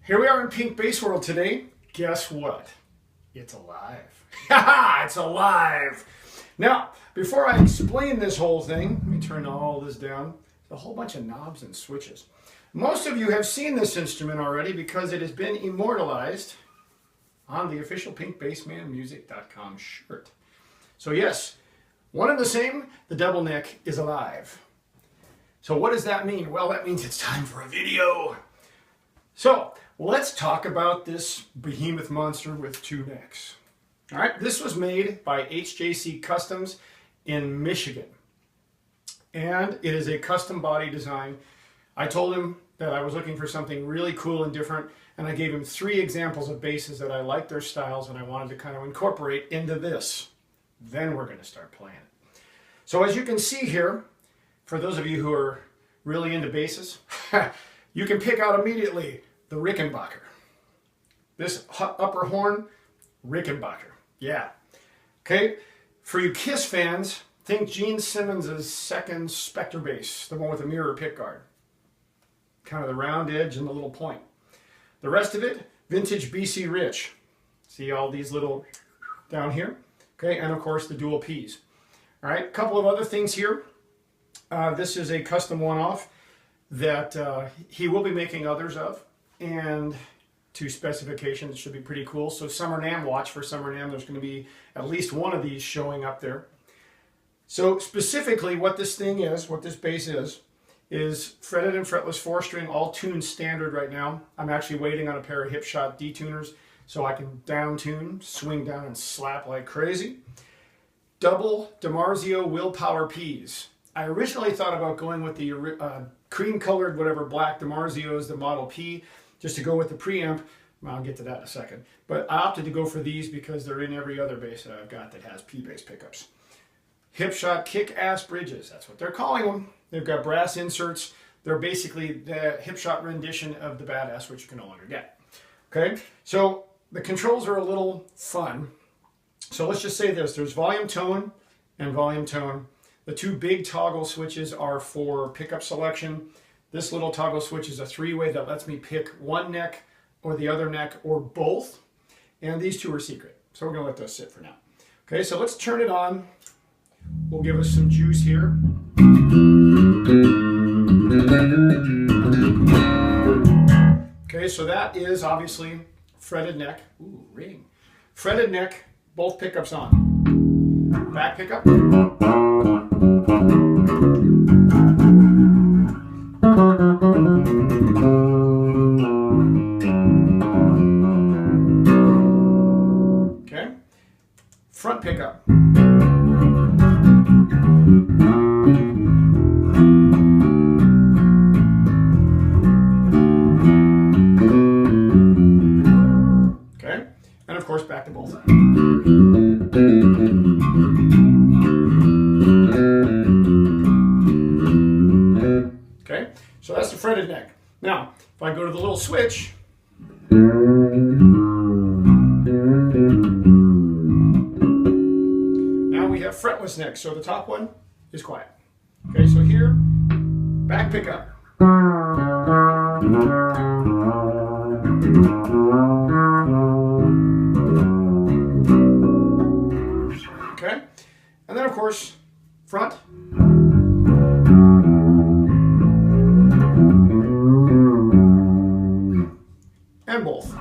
Here we are in Pink Bass World today. Guess what? It's alive. Haha, it's alive. Now, before I explain this whole thing, let me turn all this down. There's a whole bunch of knobs and switches. Most of you have seen this instrument already because it has been immortalized on the official pinkbassmanmusic.com shirt. So yes, one and the same, the DBLneck is alive. So what does that mean? Well, that means it's time for a video. So let's talk about this behemoth monster with two necks. All right, this was made by HJC Customs in Michigan. And it is a custom body design. I told him that I was looking for something really cool and different, and I gave him 3 examples of basses that I liked their styles and I wanted to kind of incorporate into this. Then we're going to start playing it. So as you can see here, for those of you who are really into basses, you can pick out immediately the Rickenbacker. This upper horn, Rickenbacker. Yeah. Okay. For you Kiss fans, think Gene Simmons' second Spectre bass, the one with the mirror pickguard. Kind of the round edge and the little point. The rest of it, vintage BC Rich. See all these little down here? Okay, and of course the dual Ps. All right, a couple of other things here. This is a custom one-off that he will be making others of, and to specifications. It should be pretty cool. So Summer NAMM, watch for Summer NAMM. There's going to be at least one of these showing up there. So specifically what this thing is, what this bass is fretted and fretless 4-string, all tuned standard right now. I'm actually waiting on a pair of Hipshot detuners so I can down tune, swing down and slap like crazy. Double DiMarzio Willpower Ps. I originally thought about going with the cream colored, whatever, black DiMarzio is the Model P, just to go with the preamp. Well, I'll get to that in a second. But I opted to go for these because they're in every other bass that I've got that has P-bass pickups. Hipshot kick-ass bridges, that's what they're calling them. They've got brass inserts. They're basically the Hipshot rendition of the Badass, which you can no longer get. Okay, so the controls are a little fun. So let's just say this, there's volume tone and volume tone. The 2 big toggle switches are for pickup selection. This little toggle switch is a 3-way that lets me pick one neck or the other neck or both. And these 2 are secret. So we're going to let those sit for now. Okay, so let's turn it on. We'll give us some juice here. Okay, so that is obviously fretted neck. Ooh, ring. Fretted neck, both pickups on. Back pickup. Okay. Front pickup. Okay. And of course back to both. Okay, so that's the fretted neck. Now, if I go to the little switch, now we have fretless neck, so the top one is quiet. Okay, so here, back pickup. Okay, and then of course, front. And both.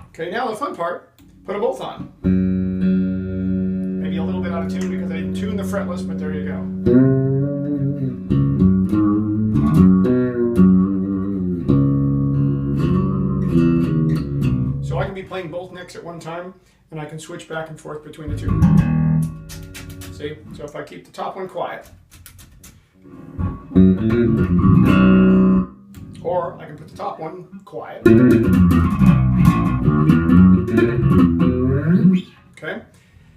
Okay, now the fun part, put them both on. Maybe a little bit out of tune because I didn't tune the fretless, but there you go. So I can be playing both necks at one time, and I can switch back and forth between the 2. See? So if I keep the top one quiet, or I can put the top one quiet. Okay?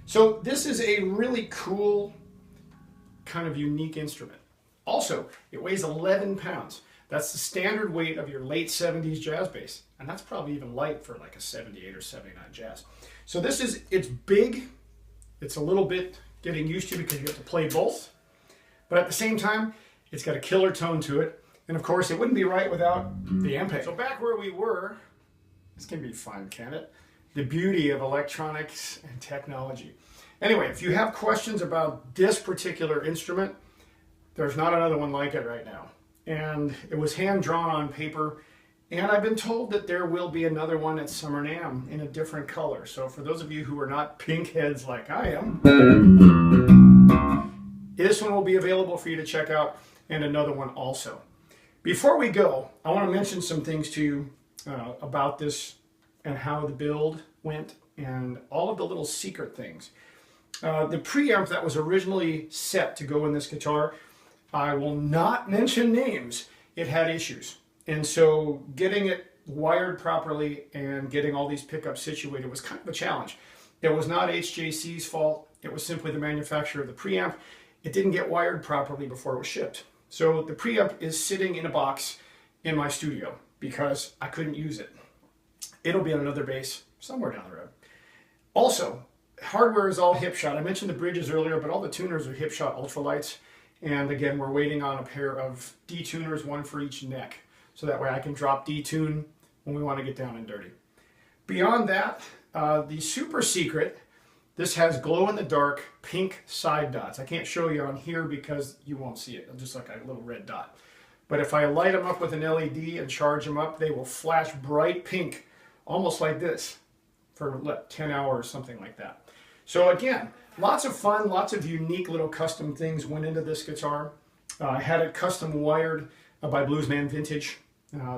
So this is a really cool, kind of unique instrument. Also, it weighs 11 pounds. That's the standard weight of your late 70s jazz bass. And that's probably even light for like a 78 or 79 jazz. So it's big. It's a little bit getting used to because you have to play both. But at the same time, it's got a killer tone to it. And of course, it wouldn't be right without the amp. So back where we were, this can be fun, can it? The beauty of electronics and technology. Anyway, if you have questions about this particular instrument, there's not another one like it right now. And it was hand drawn on paper. And I've been told that there will be another one at Summer NAMM in a different color. So for those of you who are not pink heads like I am, this one will be available for you to check out, and another one also. Before we go, I want to mention some things to you about this and how the build went and all of the little secret things. The preamp that was originally set to go in this guitar, I will not mention names, it had issues. And so getting it wired properly and getting all these pickups situated was kind of a challenge. It was not HJC's fault. It was simply the manufacturer of the preamp. It didn't get wired properly before it was shipped. So the preamp is sitting in a box in my studio because I couldn't use it. It'll be on another bass somewhere down the road. Also, hardware is all Hipshot. I mentioned the bridges earlier, but all the tuners are Hipshot ultralights. And again, we're waiting on a pair of detuners, one for each neck. So that way I can drop detune when we want to get down and dirty. Beyond that, the super secret, this has glow-in-the-dark pink side dots. I can't show you on here because you won't see it. Just like a little red dot. But if I light them up with an LED and charge them up, they will flash bright pink, almost like this, for 10 hours, something like that. So again, lots of fun, lots of unique little custom things went into this guitar. I had it custom wired by Bluesman Vintage,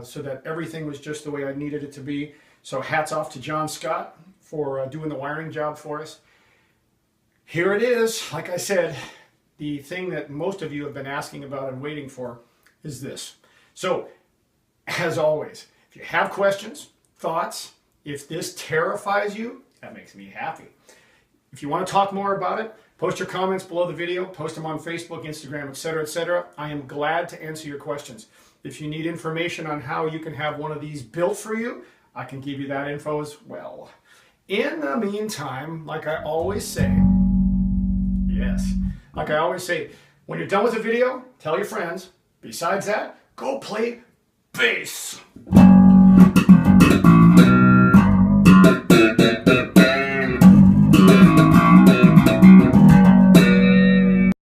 so that everything was just the way I needed it to be. So hats off to John Scott for doing the wiring job for us. Here it is. Like I said, the thing that most of you have been asking about and waiting for is this. So, as always, if you have questions, thoughts, if this terrifies you, that makes me happy. If you want to talk more about it, post your comments below the video, post them on Facebook, Instagram, etc., etc. I am glad to answer your questions. If you need information on how you can have one of these built for you, I can give you that info as well. In the meantime, like I always say, when you're done with the video, tell your friends. Besides that, go play bass.